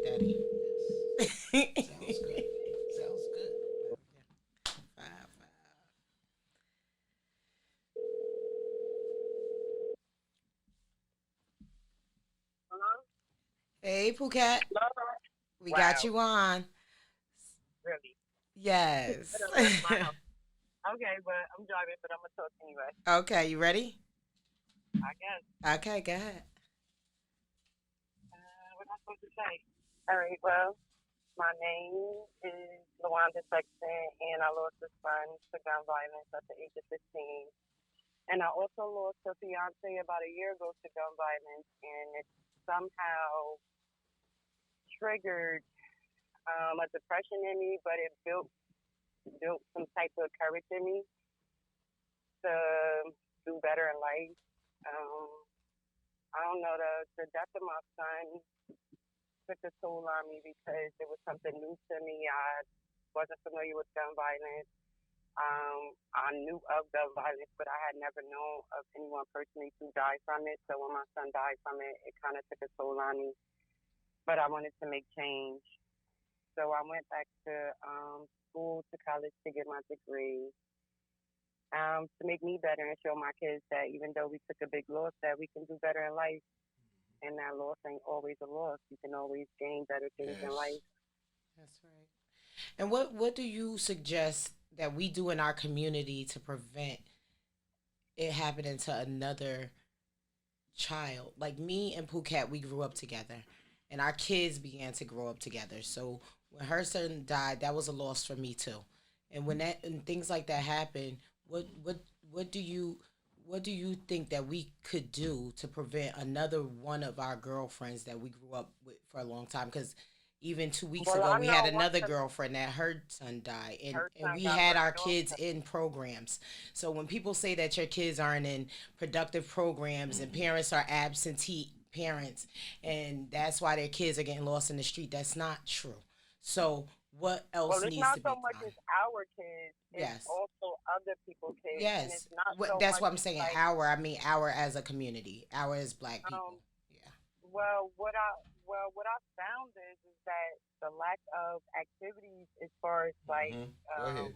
Daddy. Yes. Five, Sounds good. Sounds good. yeah. Five, five. Uh-huh. Hey, Phuket. We got Wow, you on. really? I Yes. done left my house. Okay, but I'm driving, but I'm gonna talk anyway. Okay, you ready? I guess. Okay, go ahead. What am I supposed to say? All right. Well, my name is Lawanda Sexton, and I lost a son to gun violence at the age of 15. And I also lost a fiance about a year ago to gun violence, and it somehow triggered a depression in me, but it built some type of courage in me to do better in life. Um, I don't know, the death of my son took a toll on me because it was something new to me. I wasn't familiar with gun violence. I knew of gun violence, but I had never known of anyone personally who died from it. So when my son died from it, it kind of took a toll on me. But I wanted to make change. So I went back to school, to college to get my degree, to make me better and show my kids that even though we took a big loss, that we can do better in life. And that loss ain't always a loss. You can always gain better things in Yes. life. That's right. And what do you suggest that we do in our community to prevent it happening to another child? Like me and Phuket, we grew up together, and our kids began to grow up together. So when her son died, that was a loss for me too. And when that and things like that happen, what do you what do you think that we could do to prevent another one of our girlfriends that we grew up with for a long time? Because even 2 weeks Well, ago, I we had know once another girlfriend that her son died, her and son we got had our murdered kids also. in programs. So when people say that your kids aren't in productive programs and Mm-hmm. parents are absentee parents, and that's why their kids are getting lost in the street, that's not true. So what Well, else it's needs not to so be much done? as our kids, it's Yes. also other people's kids. And Yes. it's not What so that's much what I'm as saying. like, Our, I mean our as a community, our as black um, people. Yeah. well, what I found is that the lack of activities as far as like Mm-hmm. Go um, ahead.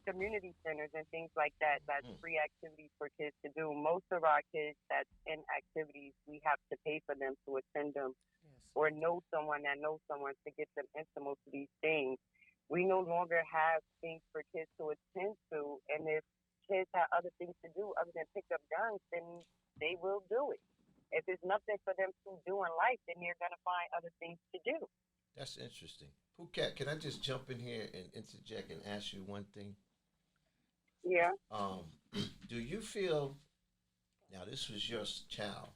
community centers and things like that, that's Mm. free activities for kids to do. Most of our kids that's in activities, we have to pay for them to attend them Yes. or know someone that knows someone to get them into most of these things. We no longer have things for kids to attend to, and if kids have other things to do other than pick up guns, then they will do it. If there's nothing for them to do in life, then they're gonna find other things to do. That's interesting. Phuket, can I just jump in here and interject and ask you one thing? Yeah. Um, do you feel now this was your child?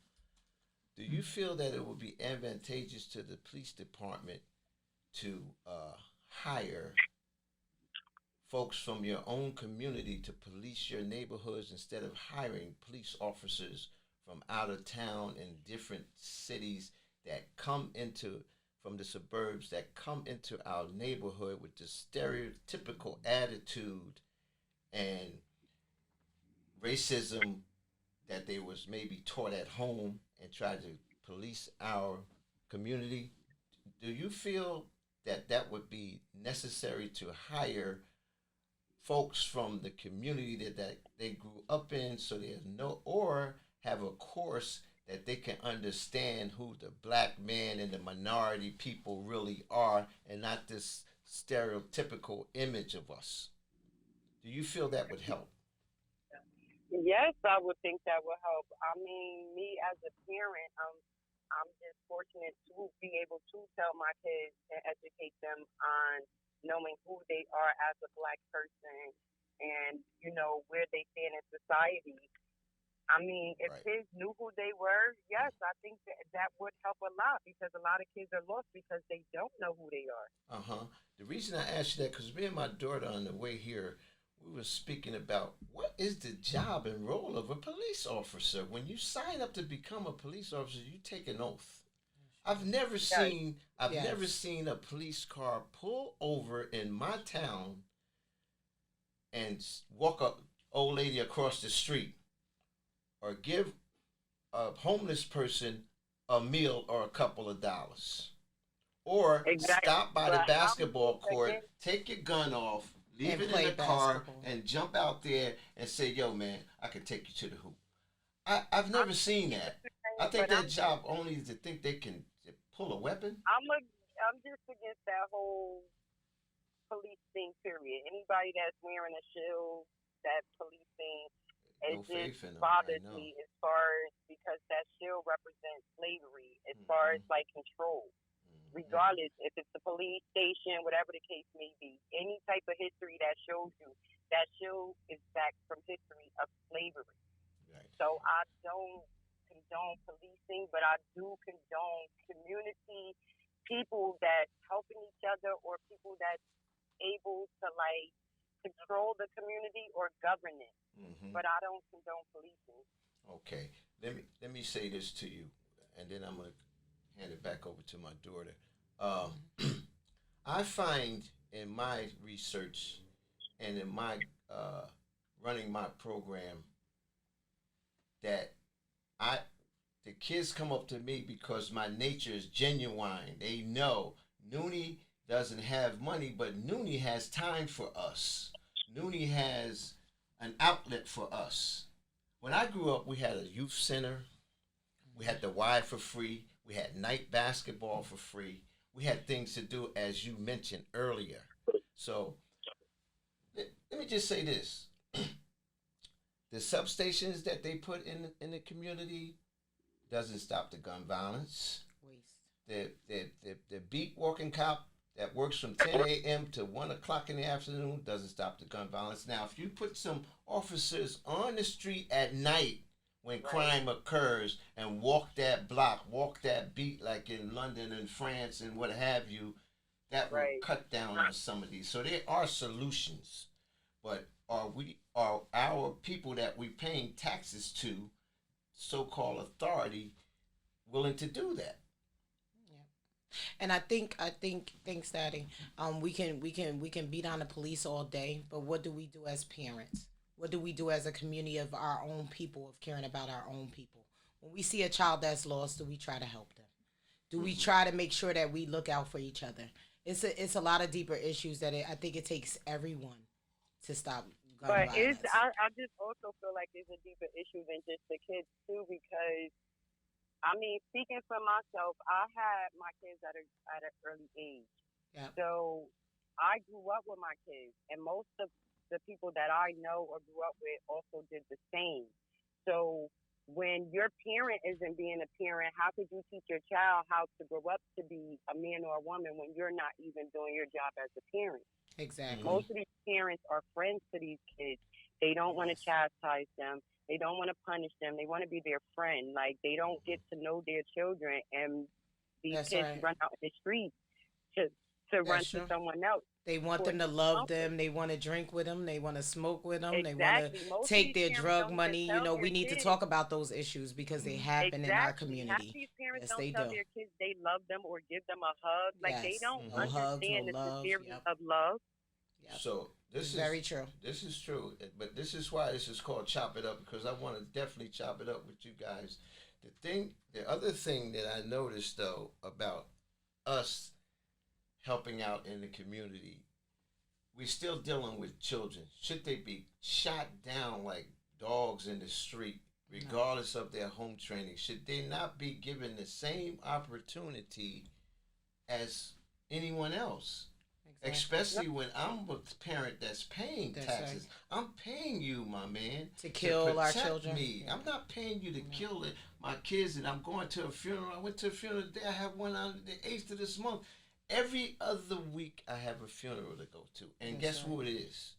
Do you feel that it would be advantageous to the police department to hire folks from your own community to police your neighborhoods instead of hiring police officers from out of town in different cities that come into from the suburbs that come into our neighborhood with the stereotypical attitude and racism that they was maybe taught at home and tried to police our community. Do you feel that that would be necessary to hire folks from the community that they grew up in so they know or have a course that they can understand who the black man and the minority people really are and not this stereotypical image of us? Do you feel that would help? Yes, I would think that would help. I mean, me as a parent, I'm just fortunate to be able to tell my kids and educate them on knowing who they are as a black person and where they stand in society. I mean, if Right. kids knew who they were, yes, I think that would help a lot because a lot of kids are lost because they don't know who they are. Uh-huh. The reason I asked you that because me and my daughter on the way here, we were speaking about what is the job and role of a police officer. When you sign up to become a police officer, you take an oath. Yes. I've never Yes. seen a police car pull over in my town and walk a old lady across the street or give a homeless person a meal or a couple of dollars. Or Exactly. stop by the But basketball court, again, take your gun off, leave And it in play the car, basketball. and jump out there and say, "Yo, man, I can take you to the hoop." I've never seen that. I think but their job only is to think they can pull a weapon. I'm just against that whole police thing. Period. Anybody that's wearing a shield, that police thing, it No just faith in them. I bothers know. me as far as because that shield represents slavery as far as Mhm. like control. Mhm. Regardless if it's a police station, whatever the case may be, any type of history that shows you that shield is back from history of slavery. Right. So I don't condone policing, but I do condone community people that helping each other or people that's able to like control the community or govern it. Mhm. But I don't condone policing. Okay. Let me say this to you, and then I'm gonna hand it back over to my daughter. Um, I find in my research and in my running my program that I the kids come up to me because my nature is genuine. They know Noonie doesn't have money, but Noonie has time for us. Noonie has an outlet for us. When I grew up, we had a youth center. We had the Y for free. We had night basketball for free. We had things to do, as you mentioned earlier. So let me just say this: the substations that they put in the community doesn't stop the gun violence. Waste. The beat walking cop that works from 10 a.m. to 1 o'clock in the afternoon doesn't stop the gun violence. Now, if you put some officers on the street at night when crime occurs and walk that block, walk that beat like in London and France and what have you, that will cut down on some of these. So there are solutions. But are our people that we're paying taxes to, so-called authority, willing to do that? And thanks, Daddy. We can beat on the police all day, but what do we do as parents? What do we do as a community of our own people, of caring about our own people? When we see a child that's lost, do we try to help them? Do we try to make sure that we look out for each other? It's a lot of deeper issues that I think it takes everyone to stop gun But violence. I just also feel like it's a deeper issue than just the kids too, because I mean, speaking for myself, I had my kids at an early age. Yep. So I grew up with my kids, and most of the people that I know or grew up with also did the same. So when your parent isn't being a parent, how could you teach your child how to grow up to be a man or a woman when you're not even doing your job as a parent? Exactly. Most of these parents are friends to these kids. They don't want to chastise them. They don't want to punish them. They want to be their friend. Like, they don't get to know their children, and these That's kids right. run out in the streets to run true. to someone else. They want them to love them. They want to drink with them. They want to smoke with them. Exactly. They want to Most of take these their parents drug don't even money. tell We their need to kids. talk about those issues because they happen in our Half community. these parents Yes, don't they tell do. their kids they love them or give them a hug. Like, they Yes. don't No hugs, understand no the love. sincerity Yep. of love. Yep. So this is Very true. This is true, but this is why this is called Chop It Up, because I want to definitely chop it up with you guys. The other thing that I noticed though about us helping out in the community, we're still dealing with children. Should they be shot down like dogs in the street, regardless of their home training? Should they not be given the same opportunity as anyone else? Exactly. Especially when I'm a parent that's paying That's taxes. I'm paying you, my man, To kill our protect children. me. Yeah. I'm not paying you to kill my kids, and I'm going to a funeral. I went to a funeral today. I have one on the 8th of this month. Every other week, I have a funeral to go to. And That's guess right. who it is?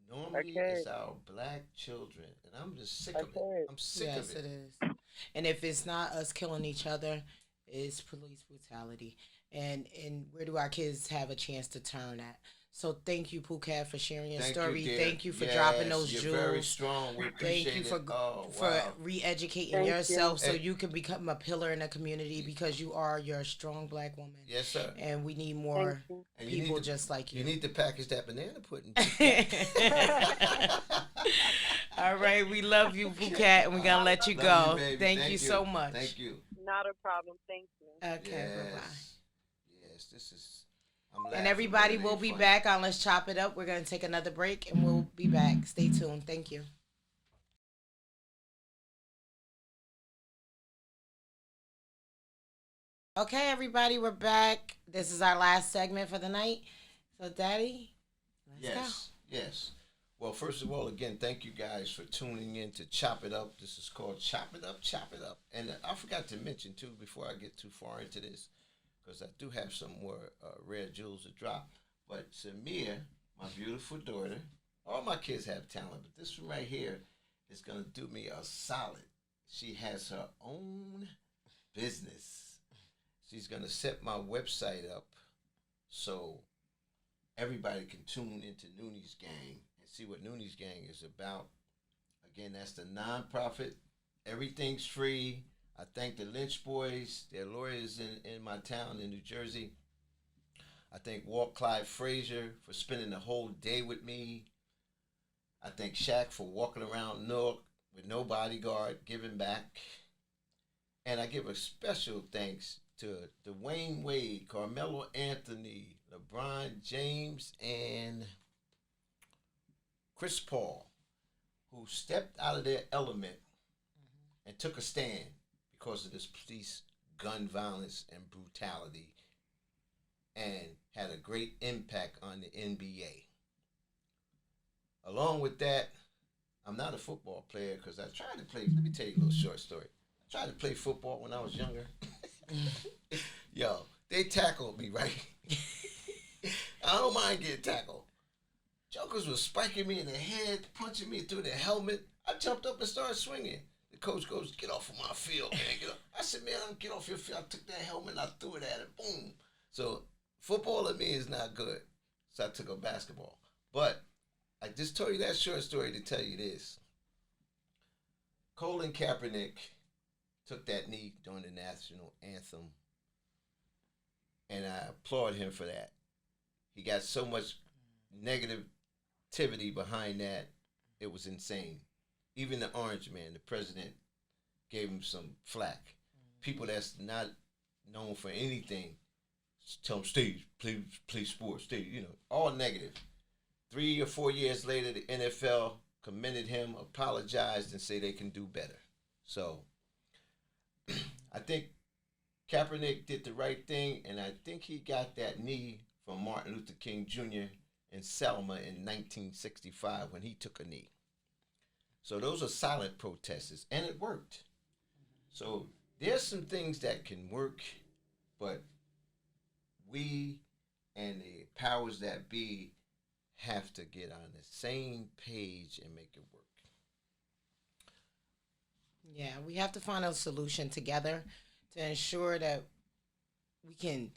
Normally, it's our black children. And I'm just sick of it. I'm sick Yes, of it. it is. And if it's not us killing each other, it's police brutality. And where do our kids have a chance to turn at? So thank you, Phuket, for sharing your Thank story. you, dear. Thank you for Yes, dropping those you're jewels. very strong. We appreciate Thank you it. for Wow. re-educating Thank yourself so And- you can become a pillar in the community because you're a strong black woman. Yes, sir. And we need more Thank you. And you people need to, just like you you. need to package that banana pudding. All right, we love you, Phuket, and we're gonna let you Love go. you, baby. Thank you so much. Thank you. Not a problem. Thank you. Okay, bye bye. Yes. Yes. I'm laughing And but everybody it will ain't be funny. back on Let's Chop It Up. We're going to take another break and we'll be back. Stay tuned. Thank you. Okay, everybody, we're back. This is our last segment for the night. So, Daddy, let's go. Yes. Well, first of all, again, thank you guys for tuning in to Chop It Up. This is called Chop It Up, Chop It Up. And I forgot to mention, too, before I get too far into this, because I do have some more rare jewels to drop. But Samia, my beautiful daughter, all my kids have talent, but this one right here is going to do me a solid. She has her own business. She's going to set my website up so everybody can tune into Nooney's Gang and see what Nooney's Gang is about. Again, that's the nonprofit. Everything's free. I thank the Lynch Boys, their lawyers in my town in New Jersey. I thank Walt Clyde Frazier for spending the whole day with me. I thank Shaq for walking around Newark with no bodyguard, giving back. And I give a special thanks to Dwayne Wade, Carmelo Anthony, LeBron James, and Chris Paul, who stepped out of their element and took a stand because of this police gun violence and brutality and had a great impact on the NBA. Along with that, I'm not a football player because I tried to play. Let me tell you a little short story. I tried to play football when I was younger. Yo, they tackled me, right? I don't mind getting tackled. Jokers was spiking me in the head, punching me through the helmet. I jumped up and started swinging. The coach goes, "Get off of my field, man. Get off." I said, "Man, I don't get off your field." I took that helmet and I threw it at it. Boom. So football to me is not good. So I took up basketball. But I just told you that short story to tell you this. Colin Kaepernick took that knee during the national anthem, and I applaud him for that. He got so much negativity behind that, it was insane. Even the Orange Man, the president, gave him some flack. People that's not known for anything tell him, "Stay, play sports, stay," all negative. 3 or 4 years later, the NFL commended him, apologized, and say they can do better. So I think Kaepernick did the right thing, and I think he got that knee from Martin Luther King Jr. in Selma in 1965 when he took a knee. So those are silent protesters, and it worked. So there's some things that can work, but we and the powers that be have to get on the same page and make it work. Yeah, we have to find a solution together to ensure that we can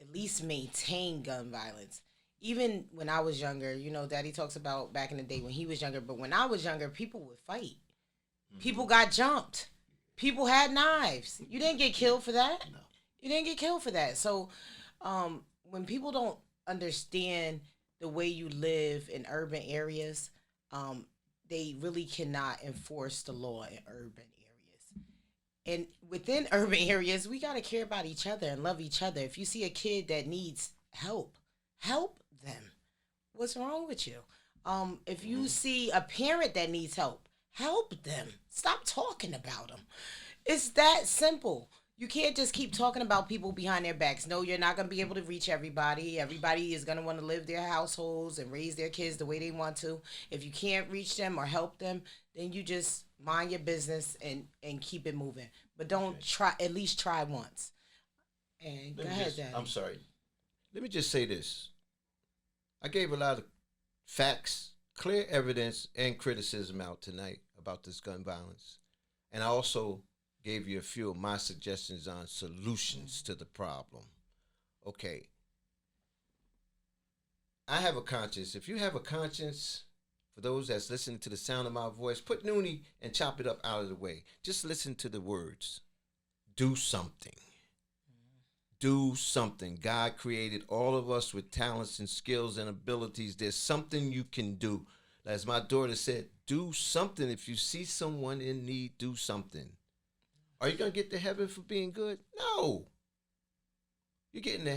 at least maintain gun violence. Even when I was younger, Daddy talks about back in the day when he was younger, but when I was younger, people would fight. People got jumped. People had knives. You didn't get killed for that. No. You didn't get killed for that. So when people don't understand the way you live in urban areas, they really cannot enforce the law in urban areas. And within urban areas, we got to care about each other and love each other. If you see a kid that needs help, help them. What's wrong with you? If you see a parent that needs help them. Stop talking about them. It's that simple. You can't just keep talking about people behind their backs. No, you're not going to be able to reach everybody. Everybody is going to want to live their households and raise their kids the way they want to. If you can't reach them or help them, then you just mind your business and keep it moving. But don't try, at least try once. And go ahead, Daddy. I'm sorry. Let me just say this. I gave a lot of facts, clear evidence, and criticism out tonight about this gun violence. And I also gave you a few of my suggestions on solutions to the problem. Okay. I have a conscience. If you have a conscience, for those that's listening to the sound of my voice, put Noonie and Chop It Up out of the way. Just listen to the words. Do something. Do something. God created all of us with talents and skills and abilities. There's something you can do. As my daughter said, do something. If you see someone in need, do something. Are you going to get to heaven for being good? No. You're getting to